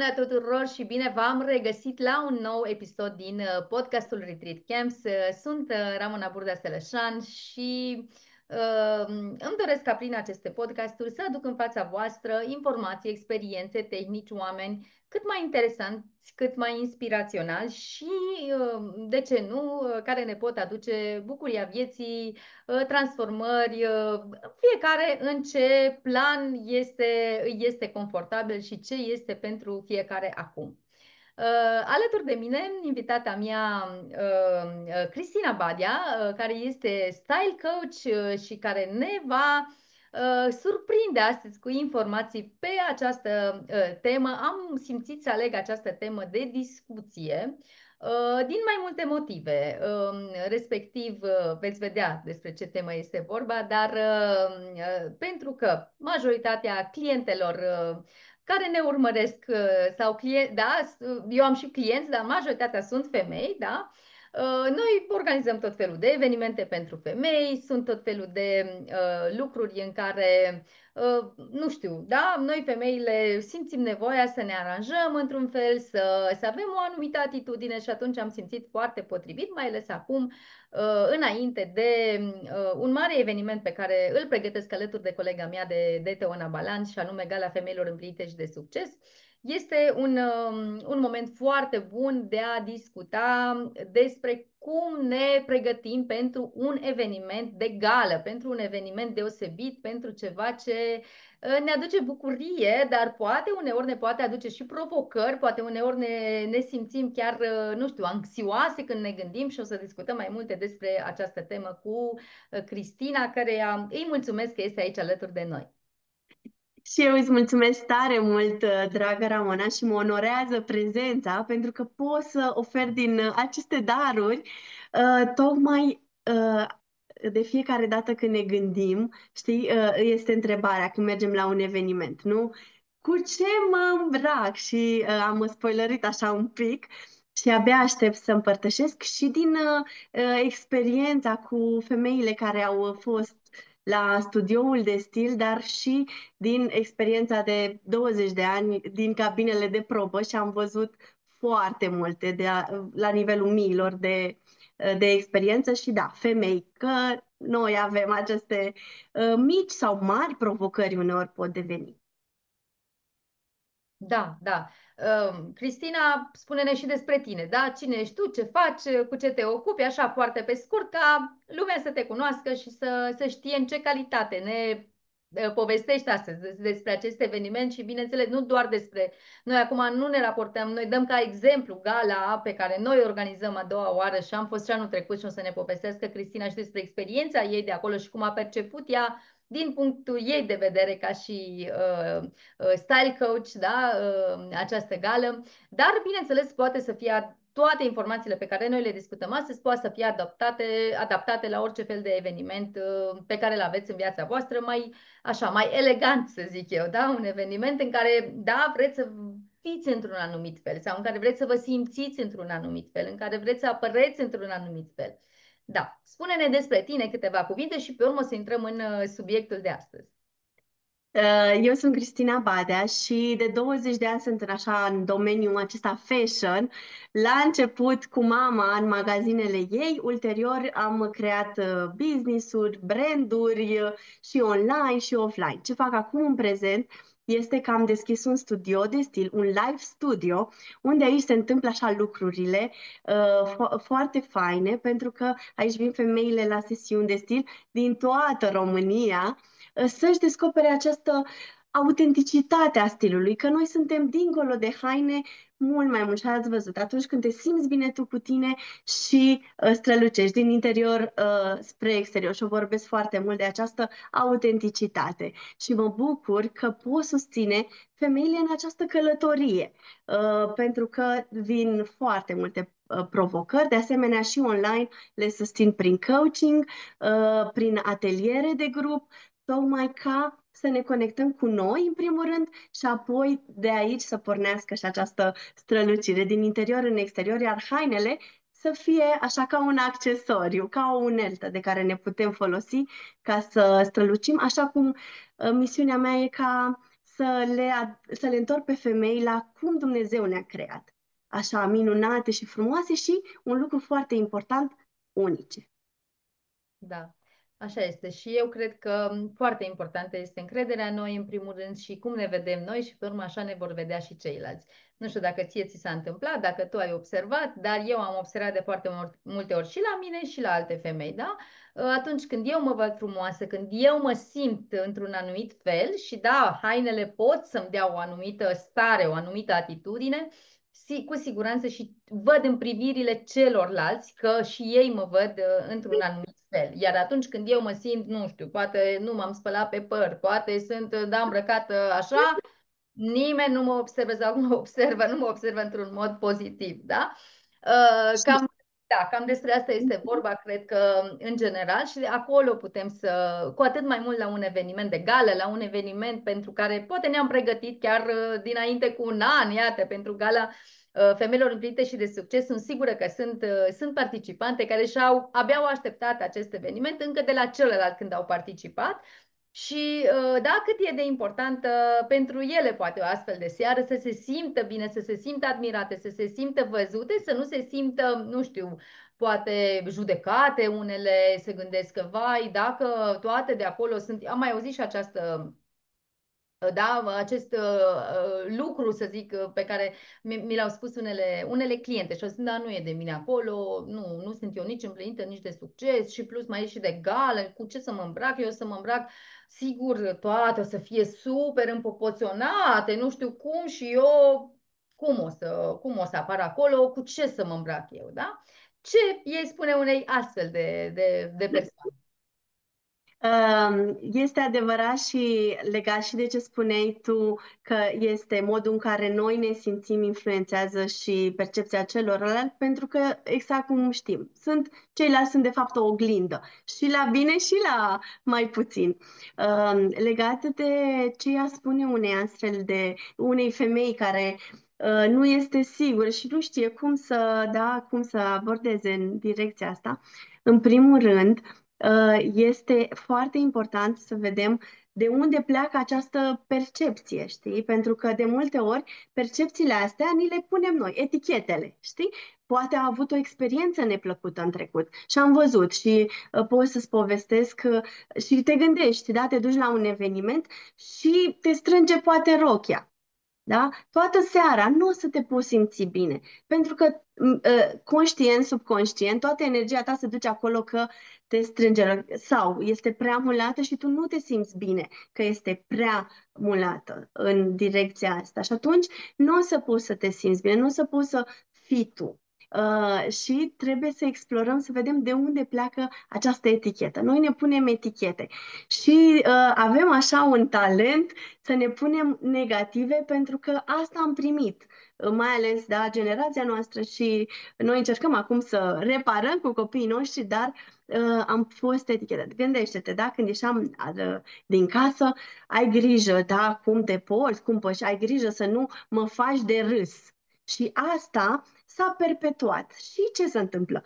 Bună tuturor și bine v-am regăsit la un nou episod din podcastul Retreat Camps. Sunt Ramona Burda Stelășan și îmi doresc ca prin aceste podcasturi să aduc în fața voastră informații, experiențe, tehnici, oameni cât mai interesanți, cât mai inspiraționali și, de ce nu, care ne pot aduce bucuria vieții, transformări, fiecare în ce plan este confortabil și ce este pentru fiecare acum. Alături de mine, invitata mea, Cristina Badea, care este style coach și care ne va surprinde astăzi cu informații pe această temă. Am simțit să aleg această temă de discuție din mai multe motive. Respectiv, veți vedea despre ce temă este vorba, dar pentru că majoritatea clientelor care ne urmăresc sau clienți, da, eu am și clienți, dar majoritatea sunt femei, da? Noi organizăm tot felul de evenimente pentru femei, sunt tot felul de lucruri în care, nu știu, da, noi femeile simțim nevoia să ne aranjăm într-un fel, să avem o anumită atitudine și atunci am simțit foarte potrivit, mai ales acum, înainte de un mare eveniment pe care îl pregătesc alături de colega mea de Teona Balanț și anume Gala Femeilor Împlinite și de Succes. Este un moment foarte bun de a discuta despre cum ne pregătim pentru un eveniment de gală, pentru un eveniment deosebit, pentru ceva ce ne aduce bucurie, dar poate uneori ne poate aduce și provocări, poate uneori ne simțim chiar, nu știu, anxioase când ne gândim și o să discutăm mai multe despre această temă cu Cristina, care îi mulțumesc că este aici alături de noi. Și eu îți mulțumesc tare mult, dragă Ramona, și mă onorează prezența pentru că pot să ofer din aceste daruri tocmai de fiecare dată când ne gândim, știi, este întrebarea când mergem la un eveniment, nu? Cu ce mă îmbrac? Și am spoilerit așa un pic și abia aștept să împărtășesc și din experiența cu femeile care au fost la studioul de stil, dar și din experiența de 20 de ani din cabinele de probă și am văzut foarte multe la nivelul miilor de experiență și da, femei, că noi avem aceste mici sau mari provocări uneori pot deveni. Da, da. Cristina, spune-ne și despre tine, da? Cine ești tu, ce faci, cu ce te ocupi, așa foarte pe scurt, ca lumea să te cunoască și să știe în ce calitate ne povestești astăzi despre acest eveniment și, bineînțeles, nu doar despre... Noi acum nu ne raportăm, noi dăm ca exemplu gala pe care noi organizăm a doua oară și am fost și anul trecut și o să ne povestească Cristina și despre experiența ei de acolo și cum a perceput ea din punctul ei de vedere ca și style coach, da, această gală, dar bineînțeles poate să fie toate informațiile pe care noi le discutăm astăzi poate să fie adaptate la orice fel de eveniment pe care îl aveți în viața voastră, mai așa, mai elegant să zic eu, da, un eveniment în care, da, vreți să fiți într-un anumit fel sau în care vreți să vă simțiți într-un anumit fel, în care vreți să apăreți într-un anumit fel. Da, spune-ne despre tine câteva cuvinte și pe urmă să intrăm în subiectul de astăzi. Eu sunt Cristina Badea și de 20 de ani sunt în domeniul acesta fashion. La început cu mama în magazinele ei, ulterior am creat business-uri, branduri și online și offline. Ce fac acum în prezent este că am deschis un studio de stil, un live studio, unde aici se întâmplă așa lucrurile foarte faine, pentru că aici vin femeile la sesiuni de stil din toată România să-și descopere această autenticitate a stilului, că noi suntem dincolo de haine mult mai mult și ați văzut atunci când te simți bine tu cu tine și strălucești din interior spre exterior și o vorbesc foarte mult de această autenticitate și mă bucur că pot susține femeile în această călătorie pentru că vin foarte multe provocări, de asemenea și online le susțin prin coaching, prin ateliere de grup, tocmai ca să ne conectăm cu noi, în primul rând, și apoi de aici să pornească și această strălucire din interior în exterior, iar hainele să fie așa ca un accesoriu, ca o uneltă de care ne putem folosi ca să strălucim, așa cum misiunea mea e ca să le întorc pe femei la cum Dumnezeu ne-a creat. Așa, minunate și frumoase și, un lucru foarte important, unice. Da, așa este. Și eu cred că foarte importantă este încrederea în noi, în primul rând, și cum ne vedem noi și, pe urmă, așa ne vor vedea și ceilalți. Nu știu dacă ție ți s-a întâmplat, dacă tu ai observat, dar eu am observat de foarte multe ori și la mine și la alte femei, da? Atunci când eu mă văd frumoasă, când eu mă simt într-un anumit fel și, da, hainele pot să-mi dea o anumită stare, o anumită atitudine, cu siguranță și văd în privirile celorlalți că și ei mă văd într-un anumit fel. Iar atunci când eu mă simt, nu știu, poate nu m-am spălat pe păr, poate sunt, da, îmbrăcată așa, nimeni nu mă observă sau nu mă observă într-un mod pozitiv, da? Cam, da, cam despre asta este vorba, cred că în general și de acolo putem să, cu atât mai mult la un eveniment de gală, la un eveniment pentru care poate ne-am pregătit chiar dinainte cu un an, iată, pentru gala femeilor împlinite și de succes, sunt sigură că sunt participante care abia au așteptat acest eveniment încă de la celălalt când au participat. Și da, cât e de importantă pentru ele poate o astfel de seară să se simtă bine, să se simtă admirate, să se simtă văzute, să nu se simtă, nu știu, poate judecate, unele se gândesc că, vai, dacă toate de acolo sunt, am mai auzit și această da, acest lucru, să zic, pe care mi l-au spus unele cliente și au zis, da, nu e de mine acolo, nu sunt eu nici împlinită, nici de succes și plus mai e și de gală, cu ce să mă îmbrac? Eu o să mă îmbrac, sigur, toate o să fie super împopoționate, nu știu cum și eu cum o să apar acolo, cu ce să mă îmbrac eu, da? Ce ei spune unei astfel de persoane? Este adevărat și legat și de ce spuneai tu, că este modul în care noi ne simțim influențează și percepția celorlalți, pentru că, exact cum știm, ceilalți sunt de fapt o oglindă, și la bine și la mai puțin. Legat de ce ea spune unei femei care nu este sigură și nu știe cum să abordeze în direcția asta, în primul rând, este foarte important să vedem de unde pleacă această percepție, știi? Pentru că de multe ori percepțiile astea ni le punem noi, etichetele, știi? Poate a avut o experiență neplăcută în trecut și am văzut și pot să-ți povestesc și te gândești, da? Te duci la un eveniment și te strânge poate rochia. Da? Toată seara nu o să te poți simți bine, pentru că conștient, subconștient, toată energia ta se duce acolo că te strânge sau este prea mulată și tu nu te simți bine că este prea mulată în direcția asta. Și atunci nu o să poți să te simți bine, nu o să poți să fii tu. Și trebuie să explorăm, să vedem de unde pleacă această etichetă. Noi ne punem etichete și avem așa un talent să ne punem negative pentru că asta am primit, mai ales da, generația noastră și noi încercăm acum să reparăm cu copiii noștri, dar am fost etichetat. Gândește-te, da, când ieșeam din casă, ai grijă, da, cum te porți, cum păși, ai grijă să nu mă faci de râs. Și asta s-a perpetuat. Și ce se întâmplă?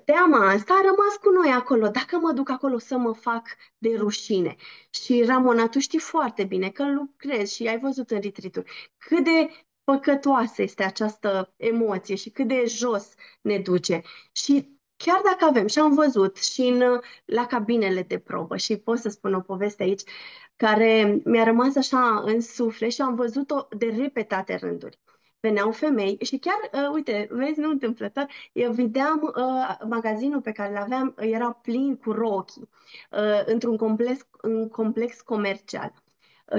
Teama asta a rămas cu noi acolo. Dacă mă duc acolo să mă fac de rușine. Și Ramona, tu știi foarte bine că lucrezi și ai văzut în retreat-uri cât de păcătoasă este această emoție și cât de jos ne duce. Și chiar dacă avem, și am văzut și la cabinele de probă, și pot să spun o poveste aici, care mi-a rămas așa în suflet și am văzut-o de repetate rânduri. Veneau femei și chiar, uite, vezi, nu întâmplător, eu vedeam magazinul pe care îl aveam, era plin cu rochii, un complex comercial.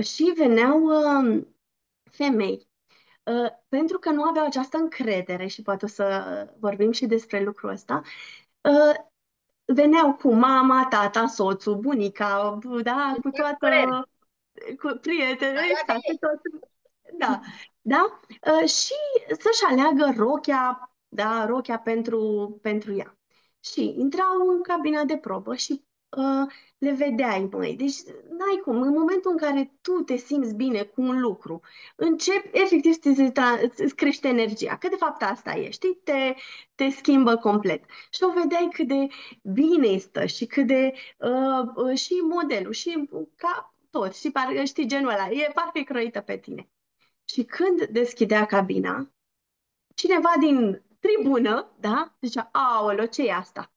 Și veneau femei, pentru că nu aveau această încredere și poate o să vorbim și despre lucrul ăsta, uh, veneau cu mama, tata, soțul, bunica, da, cu toată, Păreri. cu prieteni, Alea de exact, cu ei. toată, da, da, și să-și aleagă rochia pentru ea. Și intrau în cabina de probă și le vedeai, măi. Deci, n-ai cum, în momentul în care tu te simți bine cu un lucru, începi, efectiv, îți crește energia, că de fapt asta e, știi? Te schimbă complet. Și o vedeai cât de bine stă și cât de, și modelul, și ca tot, și știi genul ăla, e parcă e croită pe tine. Și când deschidea cabina, cineva din tribună, da, zicea, aoleo, ce e asta?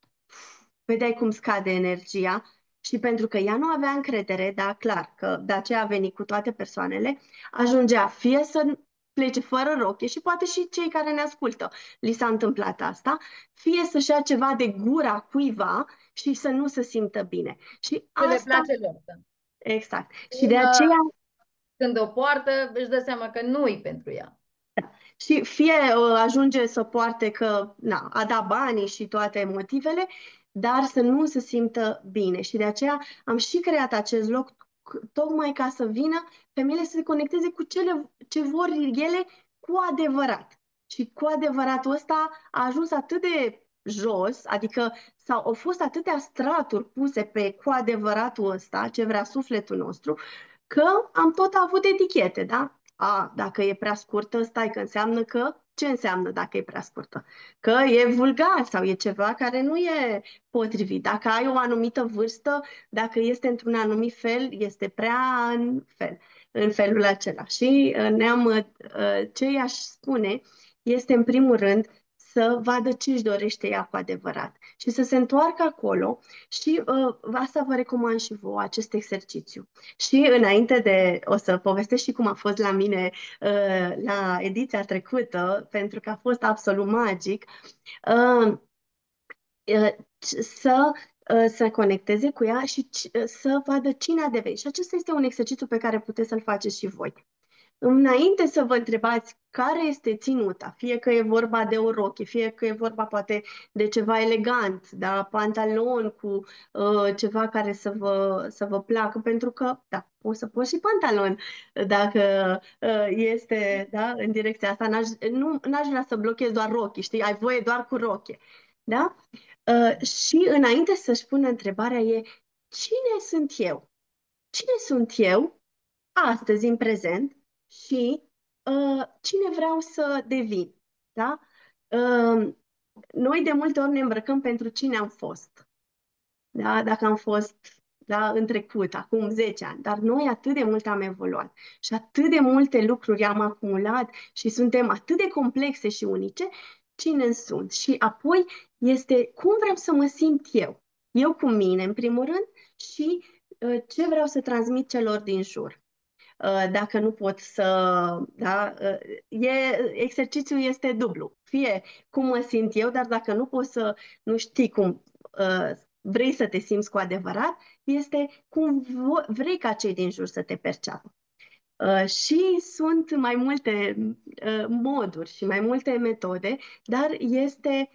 Vedeai cum scade energia și pentru că ea nu avea încredere, da, clar, că de aceea a venit cu toate persoanele, ajungea fie să plece fără roche și poate și cei care ne ascultă li s-a întâmplat asta, fie să-și ia ceva de gura cuiva și să nu se simtă bine. Și Ce le asta, place lor. exact. Și de aceea Când o poartă, își dă seama că nu-i pentru ea. și fie ajunge să poarte că na, a dat banii și toate motivele, dar să nu se simtă bine. Și de aceea am și creat acest loc tocmai ca să vină femeile să se conecteze cu cele ce vor ele cu adevărat. Și cu adevăratul ăsta a ajuns atât de jos, adică au fost atâtea straturi puse pe cu adevăratul ăsta, ce vrea sufletul nostru, că am tot avut etichete, da? Dacă e prea scurtă, stai că înseamnă că... Ce înseamnă dacă e prea scurtă? Că e vulgar sau e ceva care nu e potrivit. Dacă ai o anumită vârstă, dacă este într-un anumit fel, este prea în felul acela. Și ce i-aș spune este, în primul rând, să vadă ce își dorește ea cu adevărat și să se întoarcă acolo și asta vă recomand și vouă, acest exercițiu. Și o să povestesc și cum a fost la mine la ediția trecută, pentru că a fost absolut magic, uh, uh, să să conecteze cu ea și să vadă cine a devenit. Și acesta este un exercițiu pe care puteți să-l faceți și voi. Înainte să vă întrebați care este ținuta, fie că e vorba de o rochie, fie că e vorba poate de ceva elegant, da, pantalon cu ceva care să vă placă, pentru că, da, o să poți și pantalon dacă este, da, în direcția asta. N-aș vrea să blochez doar rochii, știi, ai voie doar cu rochie, da? Și înainte să-și pună întrebarea e, cine sunt eu? Cine sunt eu astăzi, în prezent, și cine vreau să devin. Da? Noi de multe ori ne îmbrăcăm pentru cine am fost. Da? Dacă am fost, da, în trecut, acum 10 ani, dar noi atât de mult am evoluat și atât de multe lucruri am acumulat și suntem atât de complexe și unice, cine sunt. Și apoi este cum vreau să mă simt eu cu mine, în primul rând, și ce vreau să transmit celor din jur. Dacă nu pot să, da, exercițiul este dublu. Fie cum mă simt eu, dar dacă nu poți să, nu știi cum vrei să te simți cu adevărat, este cum vrei ca cei din jur să te perceapă. Și sunt mai multe moduri și mai multe metode, dar este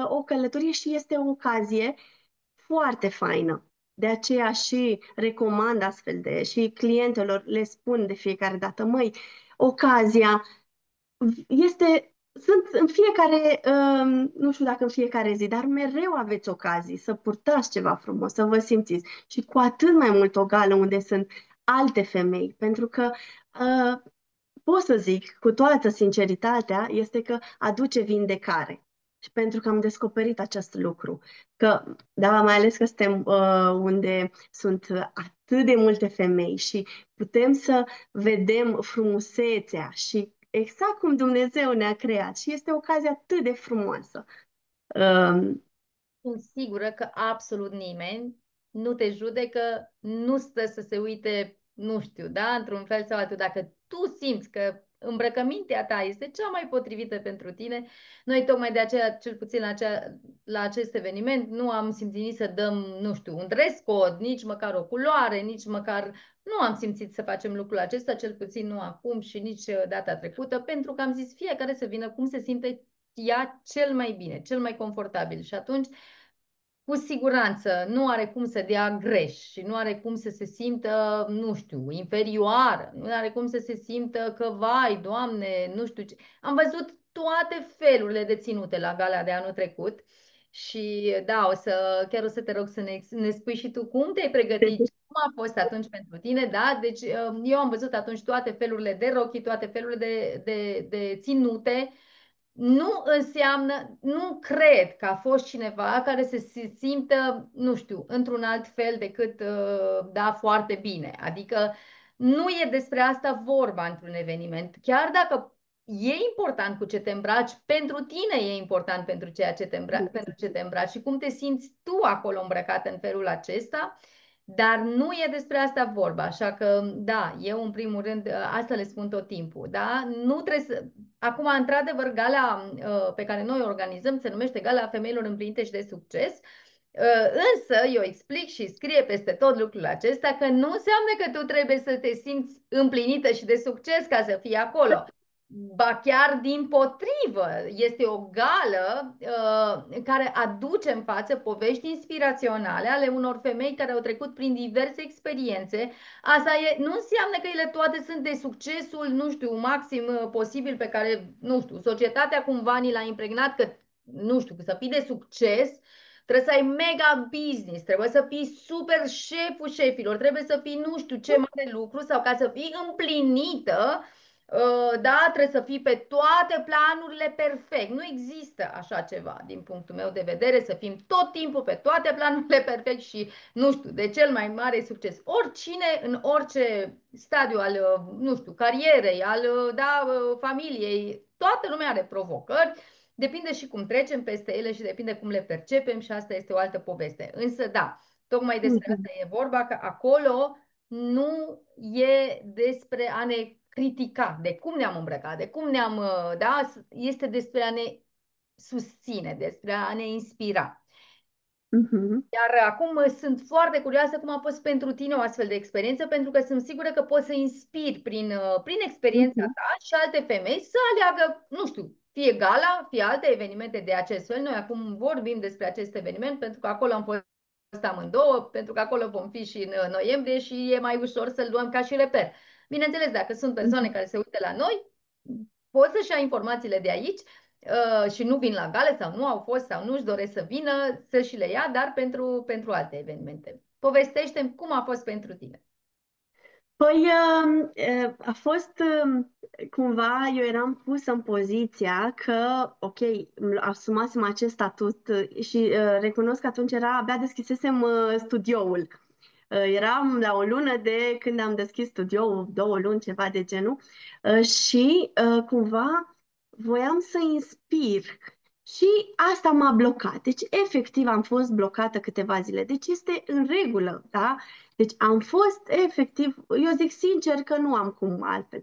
o călătorie și este o ocazie foarte faină. De aceea și recomand astfel și clientelor le spun de fiecare dată, măi, ocazia sunt în fiecare, nu știu dacă în fiecare zi, dar mereu aveți ocazii să purtați ceva frumos, să vă simțiți. Și cu atât mai mult o gală unde sunt alte femei, pentru că uh, pot să zic cu toată sinceritatea, este că aduce vindecare. Și pentru că am descoperit acest lucru, că, da, mai ales că suntem unde sunt atât de multe femei și putem să vedem frumusețea și exact cum Dumnezeu ne-a creat și este o ocazie atât de frumoasă. Um, Sunt sigură că absolut nimeni nu te judecă, nu stă să se uite, nu știu, da, într-un fel sau altul. Dacă tu simți că îmbrăcămintea ta este cea mai potrivită pentru tine, noi tocmai de aceea, cel puțin la acest eveniment, nu am simțit nici să dăm, nu știu, un dress code, nici măcar o culoare, nici măcar nu am simțit să facem lucrul acesta, cel puțin nu acum și nici data trecută, pentru că am zis fiecare să vină cum se simte ea cel mai bine, cel mai confortabil. Și atunci cu siguranță nu are cum să dea greș și nu are cum să se simtă, nu știu, inferioară, nu are cum să se simtă că, vai, Doamne, nu știu ce. Am văzut toate felurile de ținute la gala de anul trecut și da, chiar o să te rog să ne spui și tu cum te-ai pregătit, cum a fost atunci pentru tine, da? Deci eu am văzut atunci toate felurile de rochii, toate felurile de ținute nu înseamnă, nu cred că a fost cineva care să se simtă, nu știu, într-un alt fel decât, da, foarte bine. Adică nu e despre asta vorba într-un eveniment. Chiar dacă e important cu ce te îmbraci, pentru tine e important pentru ceea ce pentru ce te îmbraci și cum te simți tu acolo îmbrăcat în felul acesta. Dar nu e despre asta vorba, așa că, da, eu în primul rând, asta le spun tot timpul, da? Nu trebuie să... Acum, într-adevăr, gala pe care noi o organizăm se numește Gala Femeilor Împlinite și de Succes, însă eu explic și scrie peste tot lucrul acesta că nu înseamnă că tu trebuie să te simți împlinită și de succes ca să fii acolo. Ba chiar dimpotrivă, este o gală în care aduce în față povești inspiraționale ale unor femei care au trecut prin diverse experiențe. Asta nu înseamnă că ele toate sunt de succesul, nu știu, maxim posibil pe care, nu știu, societatea cumva ni l-a impregnat că, nu știu, că să fii de succes trebuie să ai mega business, trebuie să fii super șeful șefilor, trebuie să fii nu știu ce mare lucru sau ca să fii împlinită. Da, trebuie să fii pe toate planurile perfect. Nu există așa ceva din punctul meu de vedere, să fim tot timpul pe toate planurile perfect și, nu știu, de cel mai mare succes. Oricine, în orice stadiu al, nu știu, carierei, al, da, familiei, toată lumea are provocări. Depinde și cum trecem peste ele și depinde cum le percepem și asta este o altă poveste. Însă, da, tocmai despre Mhm. asta e vorba, că acolo nu e despre a ne critica de cum ne-am îmbrăcat, de cum ne-am, da, este despre a ne susține, despre a ne inspira. Mhm. Iar acum sunt foarte curioasă cum a fost pentru tine o astfel de experiență, pentru că sunt sigură că poți să inspiri prin experiența Mhm. ta și alte femei să aleagă, nu știu, fie gala, fie alte evenimente de acest fel. Noi acum vorbim despre acest eveniment pentru că acolo am fost amândouă, pentru că acolo vom fi și în noiembrie și e mai ușor să-l luăm ca și reper. Bineînțeles, dacă sunt persoane Mhm. care se uită la noi, pot să-și ia informațiile de aici și nu vin la gale sau nu au fost sau nu își doresc să vină, să și le ia, dar pentru alte evenimente. Povestește-mi cum a fost pentru tine. Păi a fost cumva, eu eram pusă în poziția că, ok, îmi asumasem acest statut și recunosc că atunci abia deschisesem studioul. Eram la o lună de când am deschis studioul, 2 luni, ceva de genul, și cumva voiam să inspir. Și asta m-a blocat. Deci, efectiv, am fost blocată câteva zile. Deci este în regulă, da? Deci am fost efectiv, eu zic sincer că nu am cum altfel.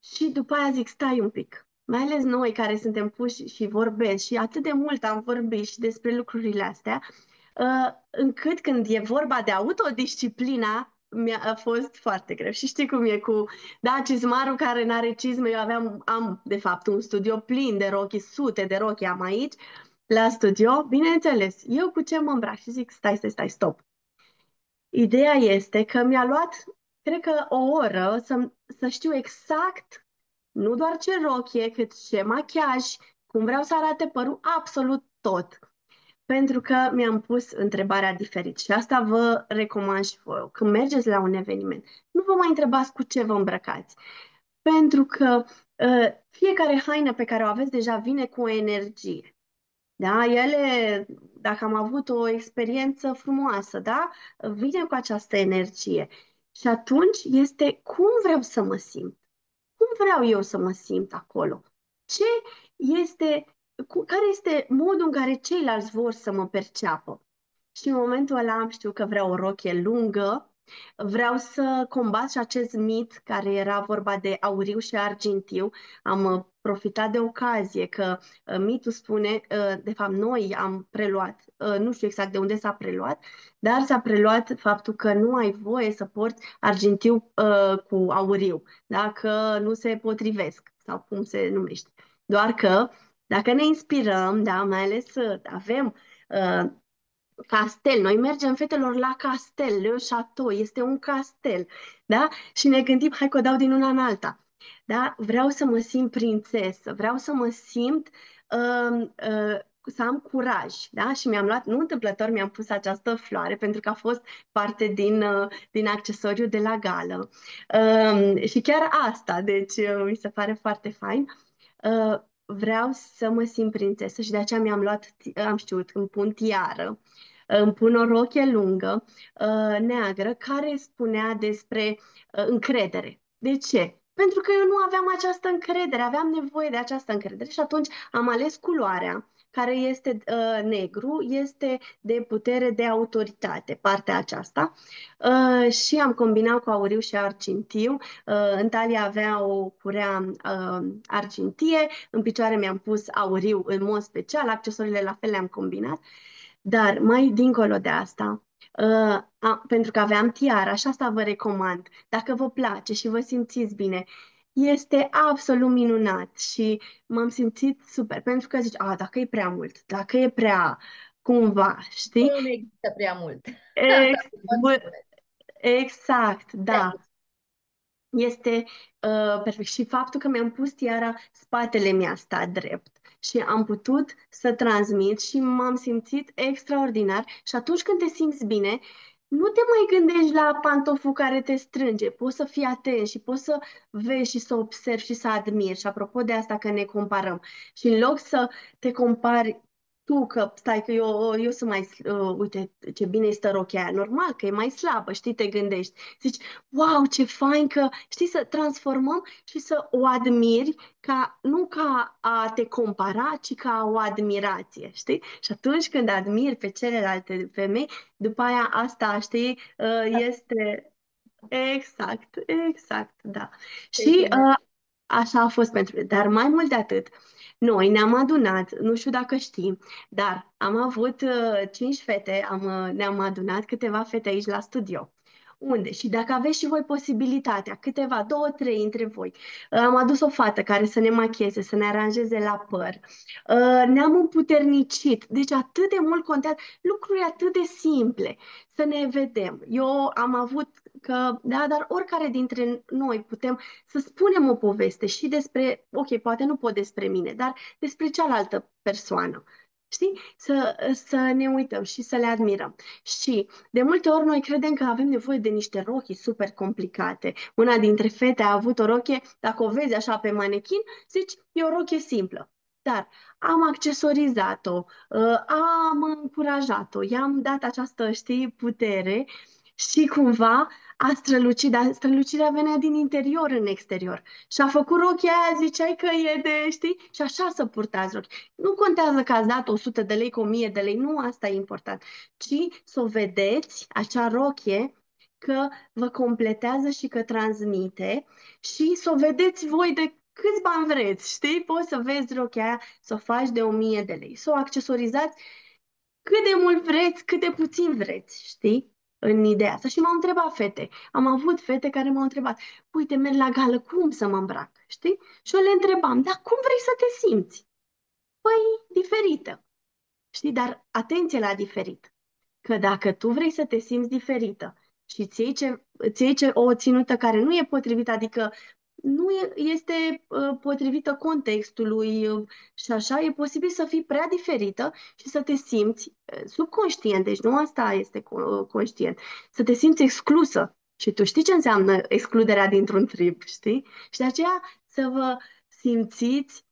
Și după aia zic, stai un pic. Mai ales noi care suntem puși și vorbesc și atât de mult am vorbit și despre lucrurile astea, încât când e vorba de autodisciplina, mi-a fost foarte greu. Și știi cum e cu, da, cizmarul care n-are cizme, eu am de fapt un studio plin de rochi, sute de rochi am aici, la studio, bineînțeles, eu cu ce mă îmbrac și zic, stai, stop. Ideea este că mi-a luat, cred că o oră să știu exact, nu doar ce rochie, cât ce machiaj, cum vreau să arate părul, absolut tot. Pentru că mi-am pus întrebarea diferit și asta vă recomand și voi. Când mergeți la un eveniment, nu vă mai întrebați cu ce vă îmbrăcați. Pentru că fiecare haină pe care o aveți deja vine cu o energie. Da, ele, dacă am avut o experiență frumoasă, da, vine cu această energie. Și atunci este cum vreau să mă simt. Cum vreau eu să mă simt acolo? Ce este, care este modul în care ceilalți vor să mă perceapă? Și în momentul ăla am știut că vreau o rochie lungă, vreau să combat și acest mit care era vorba de auriu și argintiu. Am profitat de ocazie că mitul spune, de fapt noi am preluat, nu știu exact de unde s-a preluat, dar s-a preluat faptul că nu ai voie să porți argintiu cu auriu, dacă nu se potrivesc sau cum se numește. Doar că dacă ne inspirăm, da, mai ales avem castel. Noi mergem fetelor la castel, Le Chateau, este un castel, da? Și ne gândim, hai că o dau din una în alta. Da? Vreau să mă simt prințesă, vreau să mă simt să am curaj, da? Și mi-am luat, nu întâmplător, mi-am pus această floare pentru că a fost parte din accesoriu de la gală. Și chiar asta, deci mi se pare foarte fain. vreau să mă simt prințesă și de aceea am știut, îmi pun tiară, îmi pun o rochie lungă, neagră, care spunea despre încredere. De ce? Pentru că eu nu aveam această încredere, aveam nevoie de această încredere și atunci am ales culoarea care este negru, este de putere, de autoritate, partea aceasta. Și am combinat cu auriu și argintiu. În talie avea o curea argintie, în picioare mi-am pus auriu în mod special, accesoriile la fel le-am combinat, dar mai dincolo de asta, pentru că aveam tiara și asta vă recomand, dacă vă place și vă simțiți bine, este absolut minunat și m-am simțit super, pentru că zici, dacă e prea mult, dacă e prea cumva, știi? Nu există prea mult. Asta Ex- pot bă, spune. exact, Prea da. mult. Este perfect. Și faptul că mi-am pus tiara, spatele mi-a stat drept și am putut să transmit și m-am simțit extraordinar. Și atunci când te simți bine, nu te mai gândești la pantoful care te strânge. Poți să fii atent și poți să vezi și să observi și să admiri. Și apropo de asta că ne comparăm. Și în loc să te compari tu că stai că eu sunt mai, uite ce bine stă rochia aia, normal că e mai slabă, știi, te gândești. Zici, wow, ce fain că știi să transformăm și să o admiri ca, nu ca a te compara, ci ca o admirație, știi? Și atunci când admiri pe celelalte femei, după aia asta, știi, este exact, exact, da. Ce Și bine. așa a fost pentru mine. Dar mai mult de atât, noi ne-am adunat, nu știu dacă știi, dar am avut 5 fete, ne-am adunat câteva fete aici la studio. Unde? Și dacă aveți și voi posibilitatea, câteva, două, trei între voi, am adus o fată care să ne machieze, să ne aranjeze la păr. Ne-am împuternicit. Deci atât de mult contează lucruri atât de simple. Să ne vedem. Eu am avut că, da, dar oricare dintre noi putem să spunem o poveste și despre, ok, poate nu pot despre mine, dar despre cealaltă persoană. Știi? Să ne uităm și să le admirăm. Și de multe ori noi credem că avem nevoie de niște rochii super complicate. Una dintre fete a avut o rochie, dacă o vezi așa pe manechin, zici, e o rochie simplă. Dar am accesorizat-o, am încurajat-o, i-am dat această, știi, putere și cumva a strălucit, dar strălucirea venea din interior în exterior. Și a făcut rochia aia, ziceai că e de, știi? Și așa să purtați rochi. Nu contează că ați dat 100 de lei cu 1000 de lei, nu asta e important, ci să o vedeți, acea rochie, că vă completează și că transmite și să o vedeți voi de câți bani vreți, știi? Poți să vezi rochia aia, să o faci de 1000 de lei, să o accesorizați cât de mult vreți, cât de puțin vreți, știi? În ideea asta. Și m-au întrebat fete. Am avut fete care m-au întrebat, uite, merg la gală, cum să mă îmbrac, știi? Și eu le întrebam, dar cum vrei să te simți? Păi, diferită, știi? Dar atenție la diferit. Că dacă tu vrei să te simți diferită și o ținută care nu e potrivită, adică nu este potrivită contextului și așa, e posibil să fii prea diferită și să te simți subconștient, deci nu asta este conștient, să te simți exclusă. Și tu știi ce înseamnă excluderea dintr-un trib, știi? Și de aceea să vă simțiți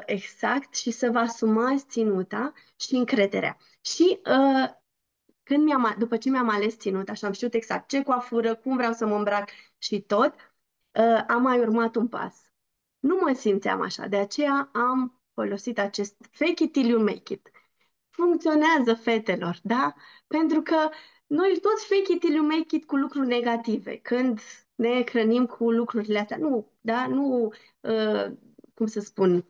exact și să vă asumați ținuta și încrederea. Și după ce mi-am ales ținuta și am știut exact ce coafură, cum vreau să mă îmbrac și tot, am mai urmat un pas. Nu mă simțeam așa, de aceea am folosit acest fake it till you make it. Funcționează, fetelor, da? Pentru că noi toți fake it till you make it cu lucruri negative, când ne hrănim cu lucrurile astea. Nu, da? Nu, cum să spun,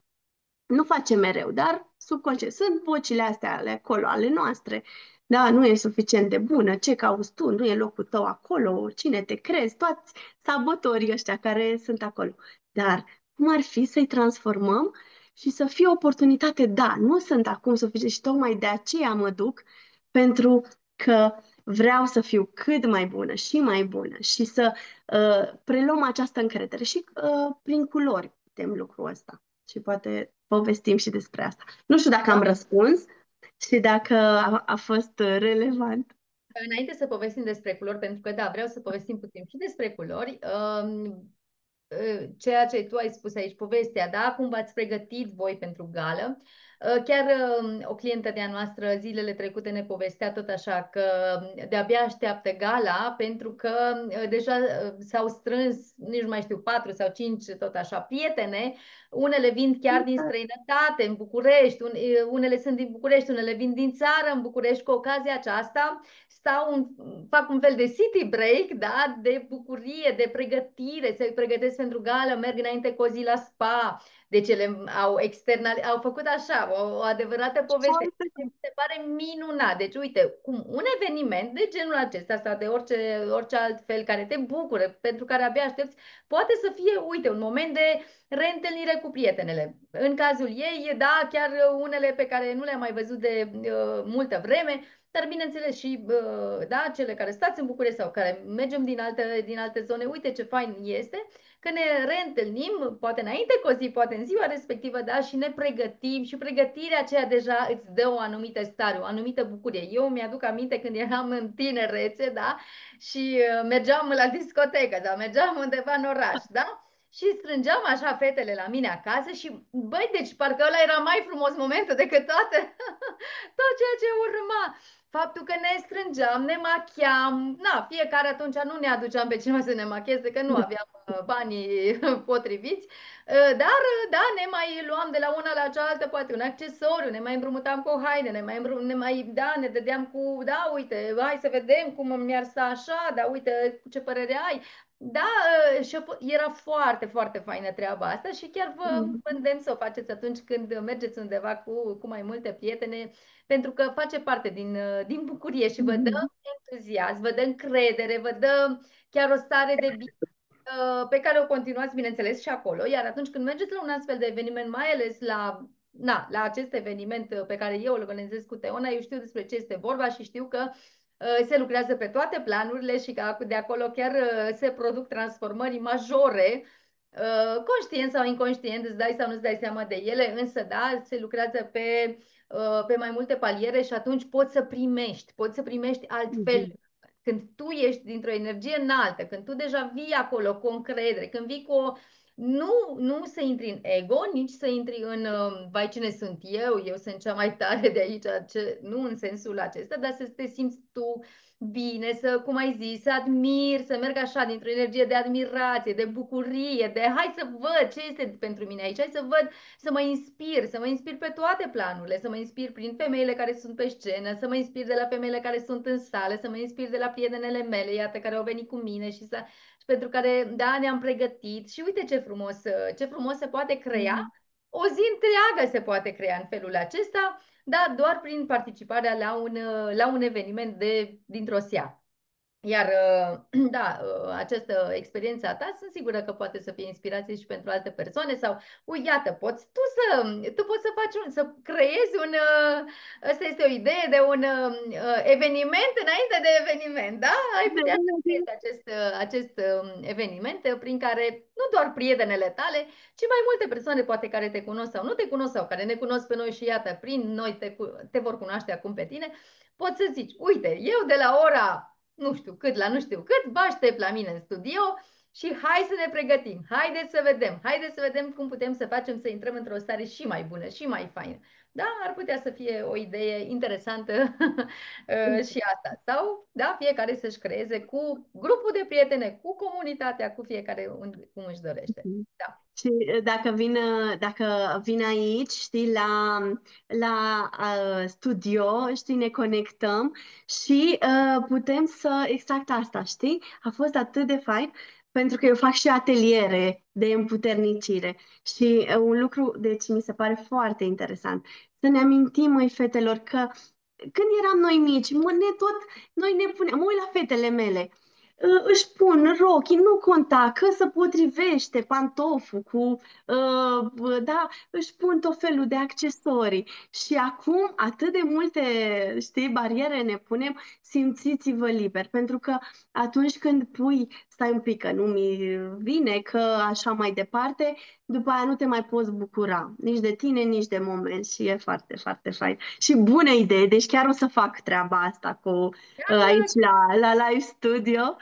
nu face mereu, dar subconștient. Sunt vocile astea ale acolo, ale noastre. Da, nu e suficient de bună, ce cauți tu, nu e locul tău acolo, cine te crezi, toți sabotorii ăștia care sunt acolo. Dar cum ar fi să-i transformăm și să fie o oportunitate? Da, nu sunt acum suficient și tocmai de aceea mă duc, pentru că vreau să fiu cât mai bună și mai bună și să preluăm această încredere și prin culori putem lucrul ăsta și poate povestim și despre asta. Nu știu dacă am Da. răspuns și dacă a fost relevant. Înainte să povestim despre culori, pentru că da, vreau să povestim puțin și despre culori. ceea ce tu ai spus aici, povestea, da? Cum v-ați pregătit voi pentru gală. Chiar o clientă de-a noastră zilele trecute ne povestea tot așa că de-abia așteaptă gala pentru că deja s-au strâns, nici nu mai știu, 4 sau 5 tot așa prietene. Unele vin chiar din străinătate, în București, unele sunt din București, unele vin din țară în București. Cu ocazia aceasta fac un fel de city break, da, de bucurie, de pregătire, se pregătesc pentru gală, merg înainte cu o zi la spa. Deci ele au făcut așa, o adevărată poveste. Mi se pare minunat. Deci, uite, cum un eveniment de genul acesta sau de orice alt fel care te bucură, pentru care abia aștepți, poate să fie, uite, un moment de reîntâlnire cu prietenele. În cazul ei, da, chiar unele pe care nu le-am mai văzut de multă vreme, dar bineînțeles și da, cele care stați în București sau care mergem din alte zone, uite ce fain este că ne reîntâlnim, poate înainte cu o zi, poate în ziua respectivă, da, și ne pregătim și pregătirea aceea deja îți dă o anumită stare, o anumită bucurie. Eu mi-aduc aminte când eram în tinerețe, da, și mergeam la discotecă, da, mergeam undeva în oraș, da, și strângeam așa fetele la mine acasă și, băi, deci parcă ăla era mai frumos moment decât tot ceea ce urma. Faptul că ne strângeam, ne machiam, na, fiecare atunci nu ne aduceam pe cineva să ne machieze, că nu aveam banii potriviți, dar da, ne mai luam de la una la cealaltă, poate un accesoriu, ne mai împrumutam cu o haine, da, ne dădeam cu, da, uite, hai să vedem cum mi-ar sta așa, da, uite ce părere ai. Da, și era foarte, foarte faină treaba asta și chiar vă îndemn să o faceți atunci când mergeți undeva cu mai multe prietene, pentru că face parte din bucurie și vă dă entuziasm, vă dă încredere, vă dă chiar o stare de bine pe care o continuați, bineînțeles, și acolo. Iar atunci când mergeți la un astfel de eveniment, mai ales la acest eveniment pe care eu îl organizez cu Teona, eu știu despre ce este vorba și știu că se lucrează pe toate planurile și că de acolo chiar se produc transformări majore, conștient sau inconștient, îți dai sau nu-ți dai seama de ele, însă da, se lucrează pe mai multe paliere și atunci poți să primești altfel când tu ești dintr-o energie înaltă, când tu deja vii acolo cu o încredere, când vii cu o... Nu să intri în ego, nici să intri în vai cine sunt eu sunt cea mai tare de aici, nu în sensul acesta, dar să te simți tu bine, cum ai zis, să admiri, să merg așa dintr-o energie de admirație, de bucurie, de hai să văd ce este pentru mine aici, hai să văd, să mă inspir pe toate planurile, să mă inspir prin femeile care sunt pe scenă, să mă inspir de la femeile care sunt în sală, să mă inspir de la prietenele mele, iată, care au venit cu mine și pentru care, da, ne-am pregătit și uite ce frumos se poate crea. O zi întreagă se poate crea în felul acesta, da, doar prin participarea la un eveniment dintr-o seară. Iar, da, această experiență a ta sunt sigură că poate să fie inspirație și pentru alte persoane sau, iată, tu poți să să creezi asta este o idee de un eveniment înainte de eveniment, da? Ai putea să creezi acest eveniment prin care nu doar prietenele tale, ci mai multe persoane poate care te cunosc sau nu te cunosc sau care ne cunosc pe noi și iată, prin noi te vor cunoaște acum pe tine, poți să zici, uite, eu de la ora nu știu cât la nu știu cât, vă aștept la mine în studio și hai să ne pregătim, haideți să vedem cum putem să facem să intrăm într-o stare și mai bună, și mai faină. Da, ar putea să fie o idee interesantă și asta. Sau, da, fiecare să-și creeze cu grupul de prietene, cu comunitatea, cu fiecare cum își dorește. Da. Și dacă vin aici, știi, la studio, știi, ne conectăm și putem exact asta, știi? A fost atât de fain pentru că eu fac și ateliere de împuternicire și un lucru, deci mi se pare foarte interesant. Să ne amintim, măi, fetelor, că când eram noi mici, noi ne puneam, mă uit la fetele mele, își pun rochii, nu conta că se potrivește pantoful da, își pun tot felul de accesorii. Și acum atât de multe, știi, bariere ne punem, simțiți-vă liber, pentru că atunci când pui stai un pic că nu mi vine, că așa mai departe, după aia nu te mai poți bucura nici de tine, nici de moment și e foarte, foarte fain. Și bună idee, deci chiar o să fac treaba asta cu aici la live studio.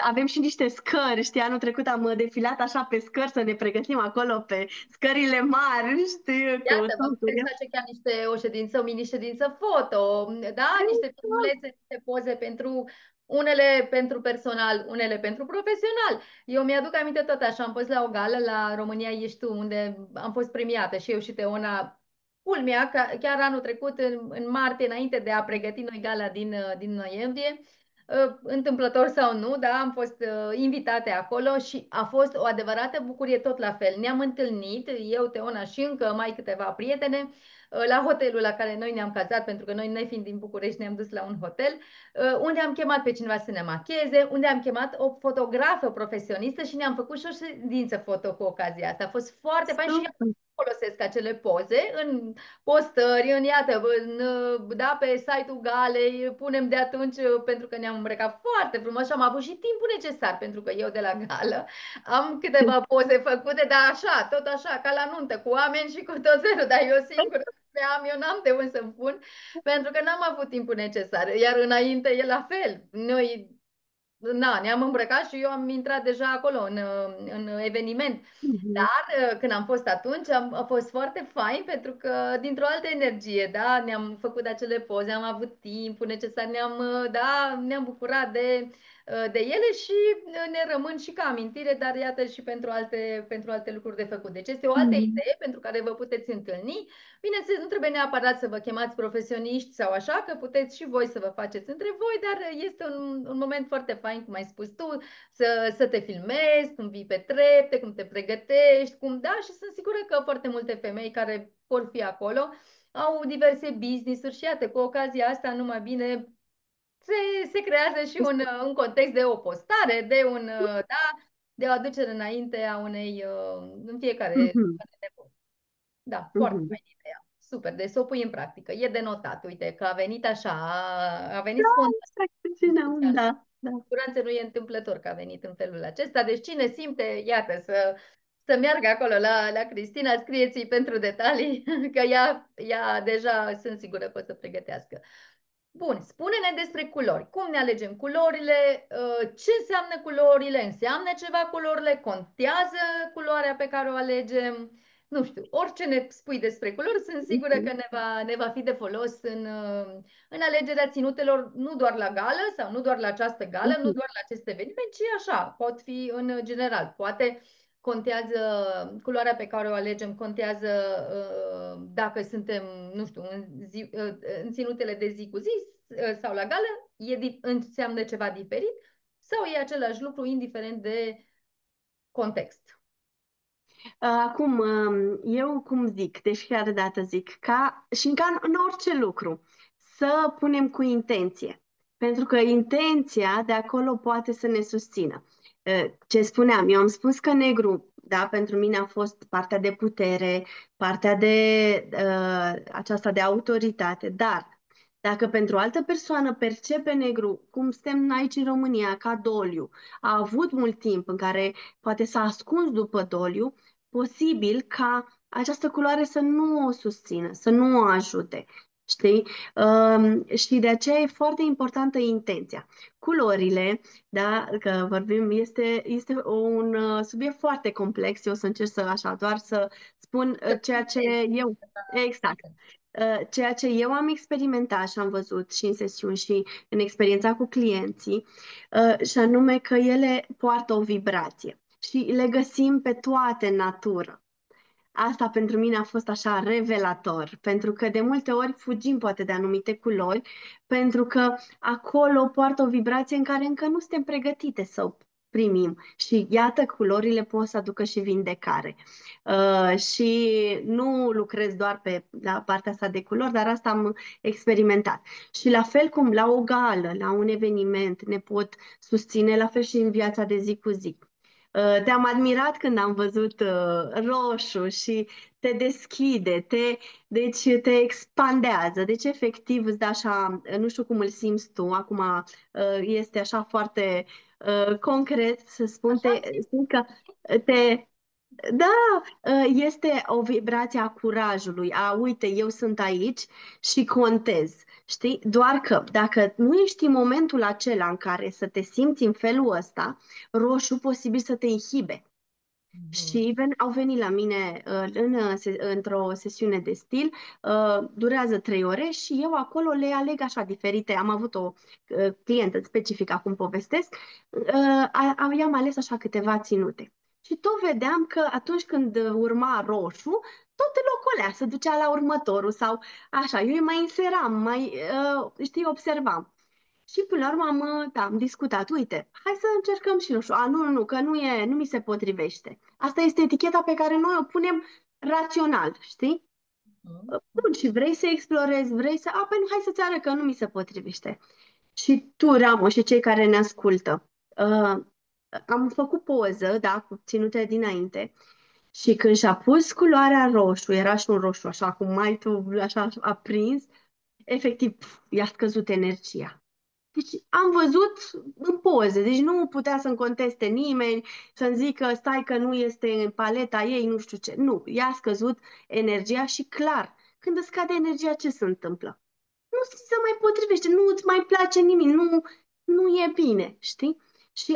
Avem și niște scări, știi, anul trecut am defilat așa pe scări să ne pregătim acolo pe scările mari, știi, cu Iată, vă puteți totul. face chiar o ședință, o mini-ședință foto, da? Niște filmulețe, niște poze unele pentru personal, unele pentru profesional. Eu mi-aduc aminte tot așa, am fost la o gală la România Ești Tu, unde am fost premiată și eu și Teona, culmea, chiar anul trecut, în martie, înainte de a pregăti noi gala din noiembrie. Întâmplător sau nu, da, am fost invitate acolo și a fost o adevărată bucurie tot la fel. Ne-am întâlnit, eu, Teona și încă mai câteva prietene, la hotelul la care noi ne-am cazat, pentru că noi, nefiind din București, ne-am dus la un hotel, unde am chemat pe cineva să ne macheze, unde am chemat o fotografă profesionistă și ne-am făcut și o ședință foto cu ocazia asta. A fost foarte fain și Super. folosesc acele poze în postări, iată, da, pe site-ul Galei, punem de atunci pentru că ne-am îmbrăcat foarte frumos și am avut și timpul necesar, pentru că eu de la gală am câteva poze făcute, dar așa, tot așa, ca la nuntă, cu oameni și cu tot felul, dar eu singură eu n-am de unde să-mi pun, pentru că n-am avut timpul necesar, iar înainte e la fel. Noi ne-am îmbrăcat și eu am intrat deja acolo în eveniment. Mhm. Dar când am fost atunci, a fost foarte fain pentru că dintr-o altă energie, da, ne-am făcut acele poze, am avut timpul necesar, da, ne-am bucurat de ele și ne rămân și ca amintire, dar iată și pentru alte lucruri de făcut. Deci este o altă Mhm. idee pentru care vă puteți întâlni. Bineînțeles, nu trebuie neapărat să vă chemați profesioniști sau așa, că puteți și voi să vă faceți între voi, dar este un moment foarte fain, cum ai spus tu, să te filmezi, cum vii pe trepte, cum te pregătești, da, și sunt sigură că foarte multe femei care vor fi acolo au diverse business-uri și iată, cu ocazia asta, numai bine, se creează și un context de o postare, da, de o aducere înainte a în fiecare Mhm. nevoie. Da, foarte Mhm. fain ideea. Super, deci să o pui în practică. E de notat, uite, că a venit așa, a venit Da, spontan. exact, Cristina, da, da. Cu siguranță nu e întâmplător că a venit în felul acesta. Deci cine simte, iată, să meargă acolo la Cristina, scrieți-i pentru detalii, că ea deja sunt sigură că o să pregătească. Bun, spune-ne despre culori. Cum ne alegem culorile? Ce înseamnă culorile? Înseamnă ceva culorile? Contează culoarea pe care o alegem? Nu știu, orice ne spui despre culori, sunt sigură că Mhm. ne va fi de folos în alegerea ținutelor, nu doar la gală sau nu doar la această gală, nu Mhm. doar la acest eveniment, ci așa, pot fi în general. Poate contează culoarea pe care o alegem, contează dacă suntem, nu știu, în ținutele de zi cu zi sau la gală, înseamnă ceva diferit sau e același lucru indiferent de context. Acum, eu cum zic, de fiecare dată zic, ca în orice lucru, să punem cu intenție. Pentru că intenția de acolo poate să ne susțină. Ce spuneam, eu am spus că negru, da, pentru mine a fost partea de putere, partea de aceasta de autoritate, dar dacă pentru o altă persoană percepe negru, cum suntem aici în România, ca doliu, a avut mult timp în care poate s-a ascuns după doliu, posibil ca această culoare să nu o susțină, să nu o ajute. Știi? Și de aceea e foarte importantă intenția. Culorile, da, că vorbim, este un subiect foarte complex. Eu o să încerc să așa, doar să spun Să ceea ce punctezi. eu, exact, ceea ce eu am experimentat și am văzut și în sesiuni și în experiența cu clienții, și anume că ele poartă o vibrație și le găsim pe toate în natură. Asta pentru mine a fost așa revelator, pentru că de multe ori fugim poate de anumite culori, pentru că acolo poartă o vibrație în care încă nu suntem pregătite să o primim. Și iată, culorile pot să aducă și vindecare. Și nu lucrez doar pe la partea asta de culori, dar asta am experimentat. Și la fel cum la o gală, la un eveniment, ne pot susține, la fel și în viața de zi cu zi. Te-am admirat când am văzut roșu și te deschide, deci te expandează. Deci efectiv îți dă așa, nu știu cum îl simți tu, acum este așa foarte concret să spun, Așa simt. simt că te, da, este o vibrație a curajului, a uite, eu sunt aici și contez, știi? Doar că dacă nu ești în momentul acela în care să te simți în felul ăsta, roșu posibil să te inhibe. Mhm. Și au venit la mine într-o sesiune de stil, durează 3 ore și eu acolo le aleg așa diferite. Am avut o clientă specifică, acum povestesc, i-am ales așa câteva ținute. Și tot vedeam că atunci când urma roșu, tot îl ocolea, se ducea la următorul sau așa. Eu îi mai inseram, știi, observam. Și până la urmă am discutat, uite, hai să încercăm și roșu. Nu, că nu mi se potrivește. Asta este eticheta pe care noi o punem rațional, știi? Mhm. Bun, și vrei să explorezi, păi nu, hai să-ți arăt că nu mi se potrivește. Și tu, Ramo, și cei care ne ascultă, am făcut poză, da, cu ținute dinainte și când și-a pus culoarea roșu, era și un roșu așa, cum mai tu, așa aprins, efectiv, i-a scăzut energia. Deci am văzut în poze, deci nu putea să-mi conteste nimeni, să-mi zică stai că nu este în paleta ei, nu știu ce. Nu, i-a scăzut energia și clar, când îți scade energia, ce se întâmplă? Nu ți se mai potrivește, nu îți mai place nimic, nu e bine, știi? Și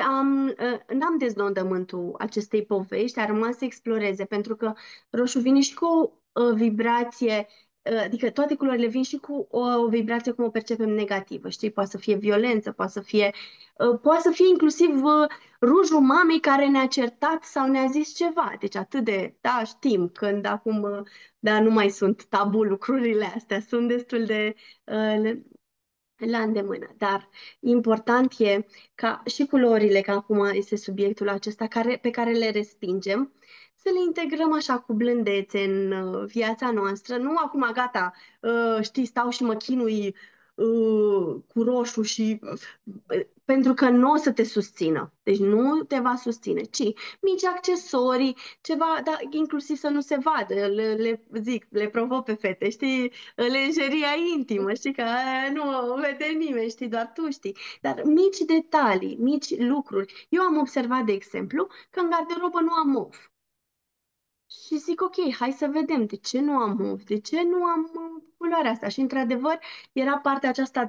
n-am deznodământul acestei povești, a rămas să exploreze, pentru că roșu vine și cu o vibrație, adică toate culorile vin și cu o vibrație cum o percepem negativă, știi? Poate să fie violență, poate să fie inclusiv rujul mamei care ne-a certat sau ne-a zis ceva. Deci atât de, da, știm, când acum, da, nu mai sunt tabu lucrurile astea, sunt destul de la îndemână. Dar important e ca și culorile, că acum este subiectul acesta pe care le respingem, să le integrăm așa cu blândețe în viața noastră. Nu acum, gata, știi, stau și mă chinui cu roșu și pentru că nu o să te susțină. Deci nu te va susține, ci mici accesorii, ceva, dar inclusiv să nu se vadă, le provoc pe fete, știi, lenjeria intimă, știi, că aia nu o vede nimeni, știi, doar tu știi. Dar mici detalii, mici lucruri. Eu am observat, de exemplu, că în garderobă nu am mov. Și zic, ok, hai să vedem, de ce nu am mov, de ce nu am culoarea asta? Și într-adevăr era partea aceasta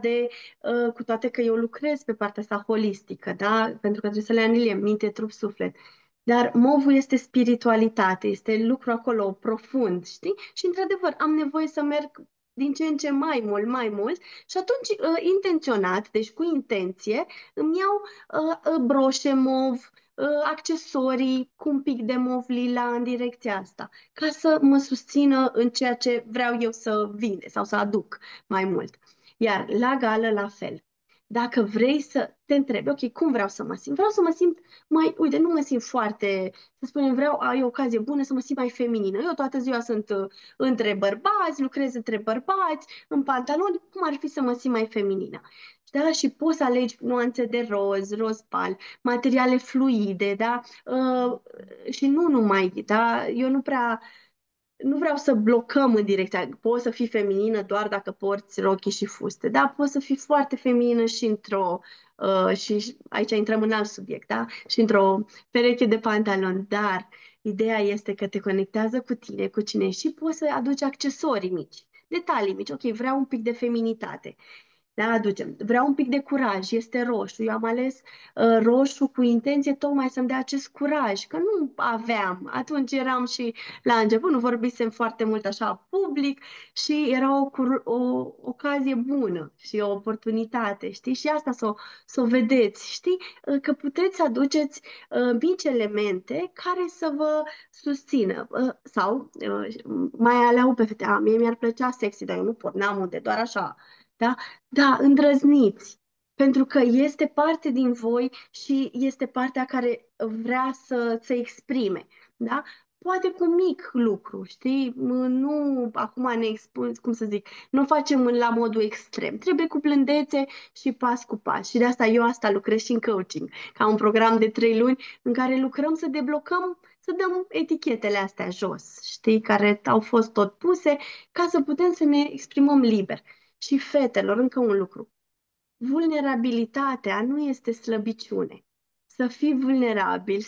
cu toate că eu lucrez pe partea asta holistică, da? Pentru că trebuie să le aniliem minte, trup, suflet. Dar movul este spiritualitate, este lucru acolo profund, știi? Și într-adevăr am nevoie să merg din ce în ce mai mult și atunci intenționat, deci cu intenție, îmi iau broșe mov, accesorii cu un pic de mov lila în direcția asta, ca să mă susțină în ceea ce vreau eu să vinde sau să aduc mai mult. Iar la gală, la fel. Dacă vrei să te întrebi, ok, cum vreau să mă simt? Vreau să mă simt mai, uite, nu mă simt foarte, să spunem, ai o ocazie bună să mă simt mai feminină. Eu toată ziua sunt între bărbați, lucrez între bărbați, în pantaloni, cum ar fi să mă simt mai feminină? Da, și poți să alegi nuanțe de roz pal, materiale fluide, da? Și nu numai, da? Eu nu vreau să blocăm în direcția. Poți să fii feminină doar dacă porți rochii și fuste, da? Poți să fii foarte feminină și și aici intrăm în alt subiect, da? Și într-o pereche de pantaloni, dar ideea este că te conectează cu tine, cu cine ești și poți să aduci accesorii mici, detalii mici. Ok, vreau un pic de feminitate. Da, aducem. Vreau un pic de curaj, este roșu. Eu am ales roșu cu intenție tocmai să-mi dea acest curaj, că nu aveam. Atunci eram și la început, nu vorbisem foarte mult așa public și era o ocazie bună și o oportunitate, știi? Și asta să o vedeți, știi? Că puteți să aduceți mici elemente care să vă susțină. Sau mai aleau pe fete. Mie mi-ar plăcea sexy, dar eu nu pot, n-am unde, doar așa. Da? Da, îndrăzniți, pentru că este parte din voi și este partea care vrea să se exprime, da? Poate cu mic lucru, știi? Nu, acum ne expun, cum să zic, nu facem la modul extrem. Trebuie cu blândețe și pas cu pas. Și de asta eu asta lucrez și în coaching, ca un program de 3 luni în care lucrăm să deblocăm, să dăm etichetele astea jos, știi? Care au fost tot puse, ca să putem să ne exprimăm liber. Și fetelor, încă un lucru. Vulnerabilitatea nu este slăbiciune. să fii vulnerabil,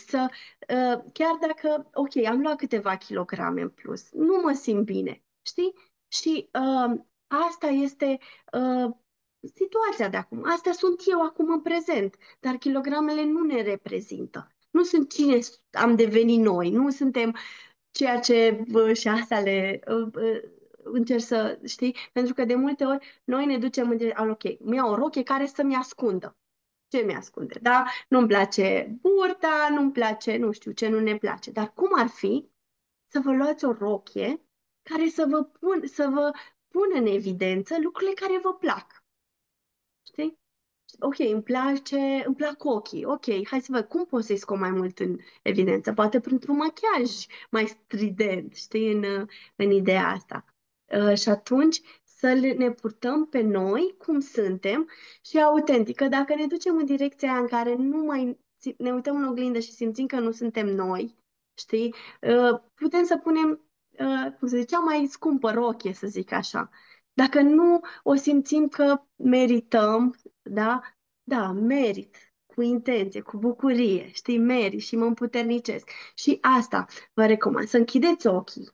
chiar dacă, ok, am luat câteva kilograme în plus, nu mă simt bine, știi? Și asta este situația de acum. Astea sunt eu acum în prezent, dar kilogramele nu ne reprezintă. Nu sunt cine am devenit noi, nu suntem ceea ce și asta încerc să știi, pentru că de multe ori noi ne ducem în ok, mi iau o rochie care să-mi ascundă. Ce mi-ascunde? Da? Nu-mi place burta, nu-mi place, nu știu ce nu ne place. Dar cum ar fi să vă luați o rochie care să vă pună în evidență lucrurile care vă plac? Știi? Ok, îmi plac ochii. Ok, hai să văd cum pot să-i scot mai mult în evidență. Poate printr-un machiaj mai strident, știi, în ideea asta. Și atunci ne purtăm pe noi cum suntem și autentică. Dacă ne ducem în direcția aia în care nu mai ne uităm în oglindă și simțim că nu suntem noi, știi, putem să punem, cum se zicea, mai scumpă rochie, să zic așa. Dacă nu o simțim că merităm, da? Da, merit, cu intenție, cu bucurie, știi, merit și mă împuternicesc. Și asta vă recomand, să închideți ochii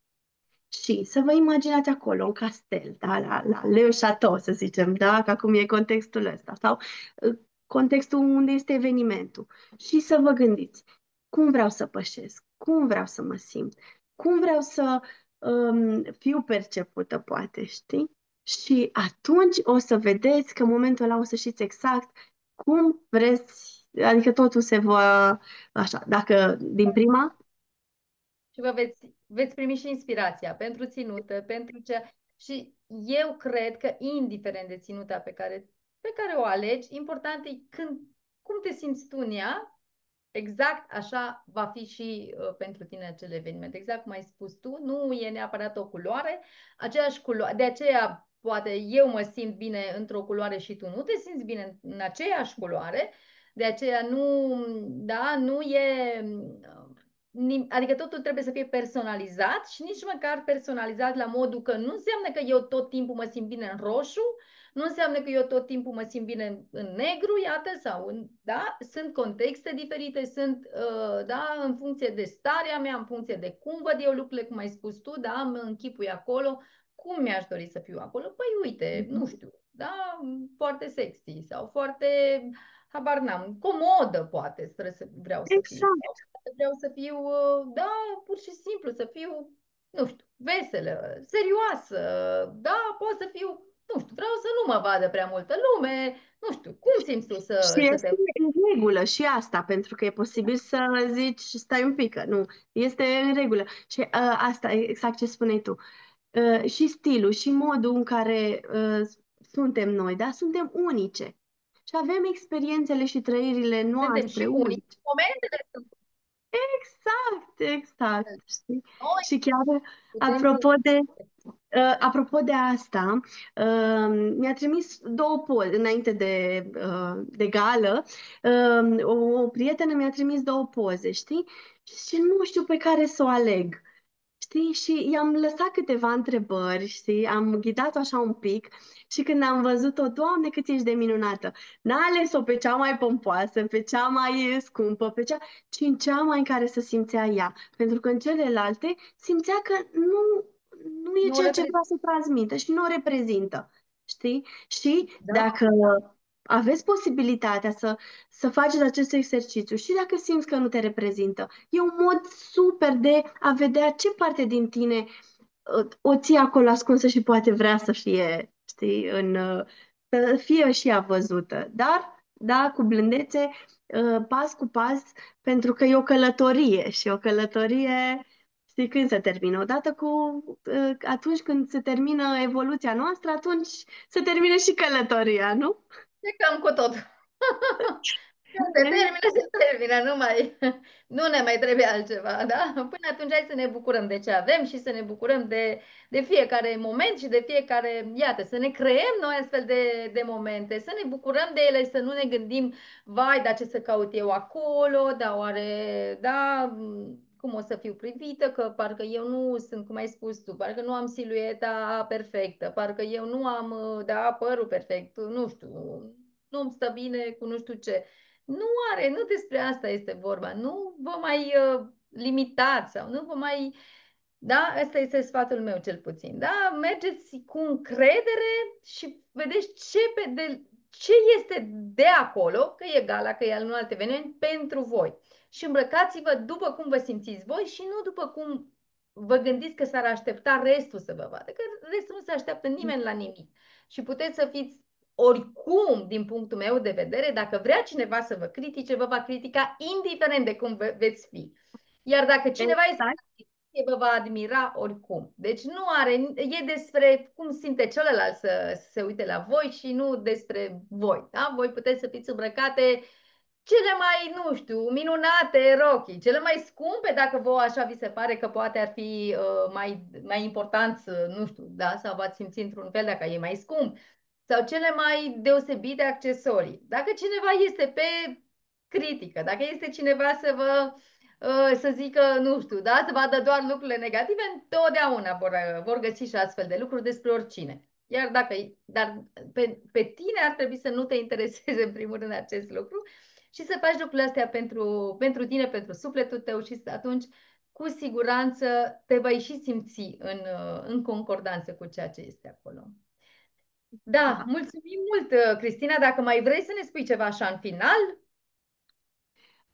și să vă imaginați acolo un castel, da, la Le Château, să zicem, da, că acum e contextul ăsta, sau contextul unde este evenimentul. Și să vă gândiți, cum vreau să pășesc, cum vreau să mă simt, cum vreau să fiu percepută, poate, știi? Și atunci o să vedeți că în momentul ăla o să știți exact cum vreți, adică totul se va, așa, dacă din prima, Și veți primi și inspirația pentru ținută, pentru ce... Și eu cred că, indiferent de ținuta pe care o alegi, important e cum te simți tu în ea. Exact așa va fi și pentru tine acel eveniment. Exact cum ai spus tu, nu e neapărat o culoare, aceeași culoare. De aceea, poate eu mă simt bine într-o culoare și tu nu te simți bine în aceeași culoare. De aceea nu e, adică totul trebuie să fie personalizat și nici măcar personalizat la modul că nu înseamnă că eu tot timpul mă simt bine în roșu, nu înseamnă că eu tot timpul mă simt bine în negru, iată, da, sunt contexte diferite, da, în funcție de starea mea, în funcție de cum văd eu lucrurile, cum ai spus tu, da, mă închipui acolo, cum mi-aș dori să fiu acolo? Păi uite, nu știu, da, foarte sexy sau foarte, habar n-am, comodă poate vreau să fiu. exact. Vreau să fiu, da, pur și simplu, să fiu, nu știu, veselă, serioasă, da, pot să fiu, nu știu, vreau să nu mă vadă prea multă lume, nu știu, cum simți tu Și să te... este în regulă și asta, pentru că e posibil să zici, stai un pic, că nu, este în regulă. Și asta e exact ce spuneai tu. Și stilul și modul în care suntem noi, da? Suntem unice. Și avem experiențele și trăirile Suntem noastre și unici, unice. momentele sunt Exact, exact, știi? noi, Și chiar putem să... apropo de apropo de asta, mi-a trimis două poze înainte de gală. O prietenă mi-a trimis două poze, știi? Și nu știu pe care să o aleg. Știi? Și i-am lăsat câteva întrebări, știi? Am ghidat așa un pic și când am văzut-o, Doamne, cât ești de minunată! N-a ales-o pe cea mai pompoasă, pe cea mai scumpă, ci în cea mai în care să simțea ea. Pentru că în celelalte simțea că nu e Nu o ceea ce vrea reprezint. să transmită și nu o reprezintă. Știi? Și Da, dacă aveți posibilitatea să faceți acest exercițiu și dacă simți că nu te reprezintă, e un mod super de a vedea ce parte din tine o ții acolo ascunsă și poate vrea să fie, știi, să fie și ea văzută. Dar, da, cu blândețe, pas cu pas, pentru că e o călătorie și o călătorie, știi, când se termină? Atunci când se termină evoluția noastră, atunci se termină și călătoria, nu? plecăm cu tot. Când se termină, se termină, nu ne mai trebuie altceva, da? Până atunci hai să ne bucurăm de ce avem și să ne bucurăm de fiecare moment și de fiecare, iată, să ne creăm noi astfel de momente, să ne bucurăm de ele, să nu ne gândim, vai, dar ce să caut eu acolo, da, oare, da, cum o să fiu privită, că parcă eu nu sunt, cum ai spus tu, parcă nu am silueta perfectă, parcă eu nu am, da, părul perfect, nu știu, nu-mi stă bine cu nu știu ce. Nu are, nu despre asta este vorba. Nu vă mai limitați sau nu vă mai... Da, ăsta este sfatul meu cel puțin. Da, mergeți cu încredere și vedeți ce este de acolo, că e gala, că e un alt eveniment, pentru voi. Și îmbrăcați-vă după cum vă simțiți voi și nu după cum vă gândiți că s-ar aștepta restul să vă vadă, că restul nu se așteaptă nimeni la nimic. Și puteți să fiți oricum, din punctul meu de vedere, dacă vrea cineva să vă critique, vă va critica indiferent de cum veți fi. Iar dacă cineva este Exact. vă va admira oricum. Deci nu are, e despre cum simte celălalt să se uite la voi și nu despre voi. Da? Voi puteți să fiți îmbrăcate cele mai, nu știu, minunate rochii, cele mai scumpe, dacă vă așa vi se pare că poate ar fi mai important, nu știu, da, sau v-ați simți într-un fel dacă e mai scump, sau cele mai deosebite accesorii. Dacă cineva este pe critică, dacă este cineva să vă să zică, nu știu, da, să vadă doar lucrurile negative, întotdeauna vor găsi și astfel de lucruri despre oricine. Iar dacă, dar pe tine ar trebui să nu te intereseze în primul rând acest lucru și să faci lucrurile astea pentru tine, pentru sufletul tău și atunci cu siguranță te vei și simți în concordanță cu ceea ce este acolo. Da, Da. mulțumim mult, Cristina. Dacă mai vrei să ne spui ceva așa în final,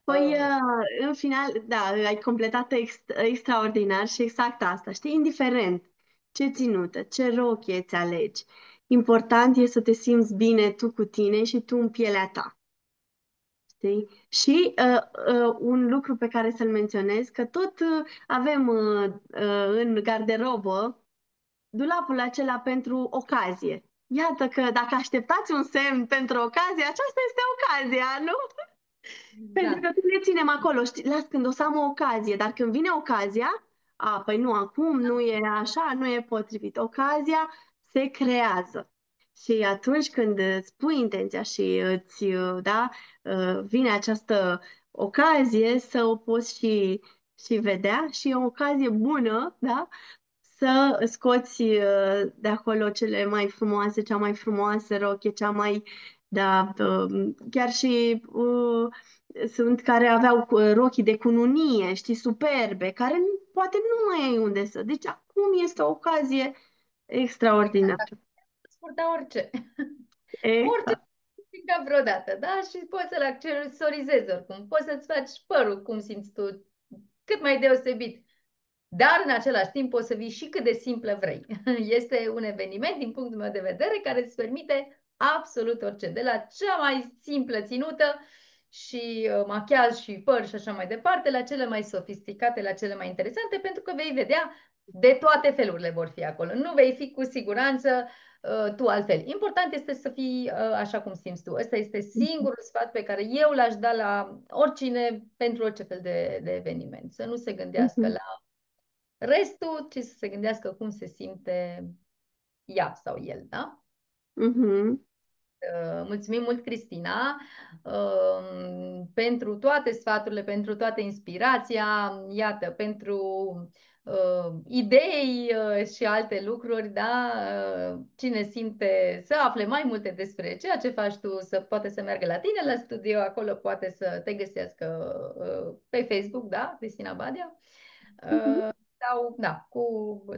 Păi, uh, în final, da, ai completat extraordinar și exact asta, știi, indiferent ce ținută, ce rochie îți alegi, important e să te simți bine tu cu tine și tu în pielea ta, știi? Și un lucru pe care să-l menționez, că tot avem în garderobă dulapul acela pentru ocazie. Iată că dacă așteptați un semn pentru ocazie, aceasta este ocazia, nu? Pentru exact. că tu le ținem acolo, știi, las când o să am o ocazie, dar când vine ocazia, păi nu, acum nu e așa, nu e potrivit. Ocazia se creează. Și atunci când îți pui intenția și da, vine această ocazie să o poți și vedea și e o ocazie bună, da, să scoți de acolo cele mai frumoase, cea mai frumoasă rochie, cea mai, da, chiar și sunt care aveau rochii de cununie, știi, superbe, care poate nu mai ai unde să. Deci acum este o ocazie extraordinară. Exact. Poți purta orice. Orice Exact. ca vreodată, da? Și poți să-l accesorizezi oricum. Poți să-ți faci părul cum simți tu, cât mai deosebit. Dar în același timp poți să vii și cât de simplă vrei. Este un eveniment, din punctul meu de vedere, care îți permite absolut orice. De la cea mai simplă ținută și machiaj și păr și așa mai departe, la cele mai sofisticate, la cele mai interesante, pentru că vei vedea de toate felurile vor fi acolo. Nu vei fi cu siguranță tu altfel. Important este să fii așa cum simți tu. Ăsta este singurul sfat pe care eu l-aș da la oricine pentru orice fel de eveniment. Să nu se gândească Mhm. la restul, ci să se gândească cum se simte ea sau el, da? Mhm. Mulțumim mult, Cristina, pentru toate sfaturile, pentru toată inspirația, iată, pentru idei și alte lucruri, da? Cine simte să afle mai multe despre ceea ce faci tu, să poate să meargă la tine la studio, acolo poate să te găsească pe Facebook, da? Cristina Badea. Mhm. Sau,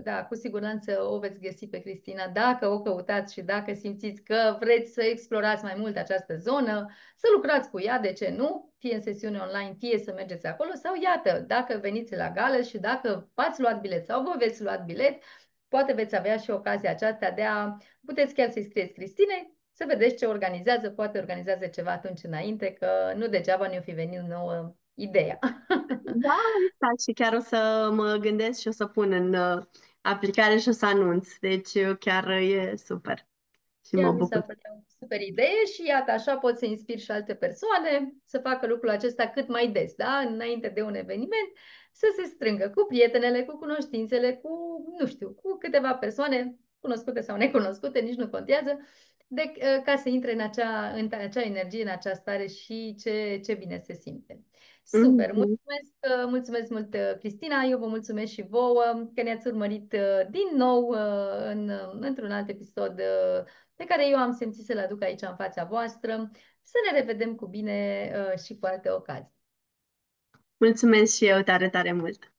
da, cu siguranță o veți găsi pe Cristina dacă o căutați și dacă simțiți că vreți să explorați mai mult această zonă, să lucrați cu ea, de ce nu? Fie în sesiune online, fie să mergeți acolo, sau iată, dacă veniți la gală și dacă v-ați luat bilet sau vă veți luat bilet, poate veți avea și ocazia aceasta puteți chiar să-i scrieți Cristinei, să vedeți ce organizează, poate organizează ceva atunci înainte, că nu degeaba ne-o fi venit nouă ideea. Da, exact. Și chiar o să mă gândesc și o să pun în aplicare și o să anunț. Deci chiar e super și mă Chiar mi s-a bucur. părut o super idee și iată, așa poți să inspiri și alte persoane să facă lucrul acesta cât mai des, da? Înainte de un eveniment, să se strângă cu prietenele, cu cunoștințele, cu, nu știu, cu câteva persoane, cunoscute sau necunoscute, nici nu contează, ca să intre în acea energie, în acea stare și ce bine se simte. Super, Mhm. mulțumesc mult, Cristina, eu vă mulțumesc și vouă că ne-ați urmărit din nou într-un alt episod pe care eu am simțit să-l aduc aici în fața voastră. Să ne revedem cu bine și cu alte ocazii. Mulțumesc și eu tare, tare mult!